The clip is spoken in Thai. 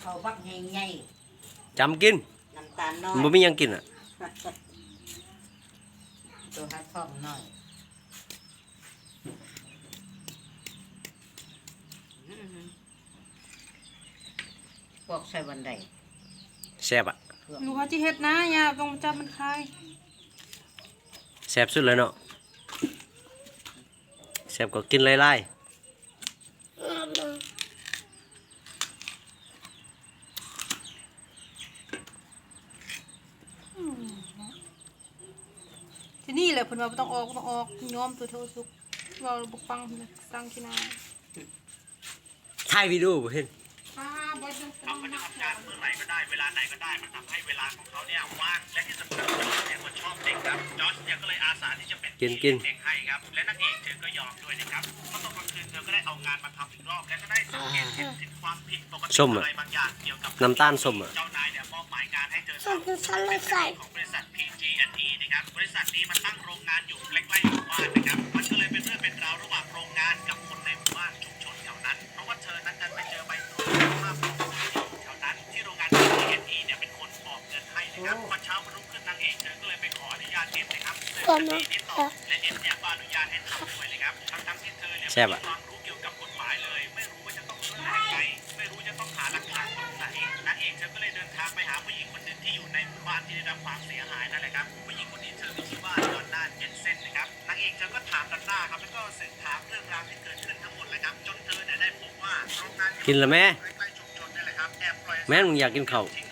เขาบักใหญ่จำกินน้ำตาลน้อยมันไม่ยังกินอ่ะตัวฮัททอมน้อยพวกใส่วันใดแซ่บอ่ะหนูเขาจะเฮ็ดนะอย่าตรงจับมันคายแซ่บสุดเลยเนาะแซ่บก็กินไล่ที่นี่แหละเพิ่นว่าต้องออกยอมตัวเท่าสุกเราบุกฟังเลยสั่งกินเอาถ่ายวิดีโอบ่เห็นเขาจะทำการเมื่อไหร่ก็ได้เวลาไหนก็ได้มันทำให้เวลาของเขาเนี่ยว่างและที่สำคัญจอร์จเนี่ยมันชอบเด็กครับจอร์จเนี่ยก็เลยอาสาที่จะเป็นกินเด็กให้ครับและนางเอกเธอก็ยอมด้วยนะครับพอตกกลางคืนเธอก็ได้เอางานมาทำอีกรอบและก็ได้สังเกตเห็นถึงความผิดปกติอะไรบางอย่างเกี่ยวกับน้ำตาลส้มอ่ะเจ้านายเนี่ยมอบหมายงานให้เธอทำเป็นของบริษัท PG&E นะครับบริษัทนี้มันตั้งโรงงานอยู่ใกล้ๆหมู่บ้านนะครับมันก็เลยเป็นเรื่องเป็นราวระหว่างโรงงานกับคนในหมู่บ้านชุมชนแถวนั้นเพราะว่าเธอนั้นดันไปเจอใบตรวจสุขภาพของคนที่อยู่แถวนั้นที่โรงงาน PG&E เนี่ยเป็นคนออกเงินให้นะครับวันเช้าวันรุ่งขึ้นนางเอกเธอก็เลยไปขออนุญาตเอ็มนะครับเธอไม่ติดต่อและเอ็มเนี่ยก็อนุญาตให้ทำด้วยเลยครับทั้งที่เธอเนี่ยไม่มีความรู้เกี่ยวกับกฎหมายเลยไม่รู้ว่าจะต้องเริ่มยังไงไม่รู้จะต้องหาหลักฐานตรงไหนนางเอกเธอก็เลยเดินทางไปหาผู้หญิงคนหนึ่งที่อยู่ในหมู่บ้านที่ได้รับความเสียหายนั่นแหละครับผู้หญิงคนนี้เธอมีชื่อว่าดอนน่าเจนเซ่นนะครับนางเอกเธอก็ถามดอนน่าครับแล้วก็สืบถามเรื่องราวที่เกิดขึ้นทั้งหมดเลยครับจนเธอเนี่ยได้พบว่าโรงงานกินละแม่ใกล้ๆชุมชนนี่แหละครับแอบปล่อยแม่มึงอยากกินข้าวทิ้ง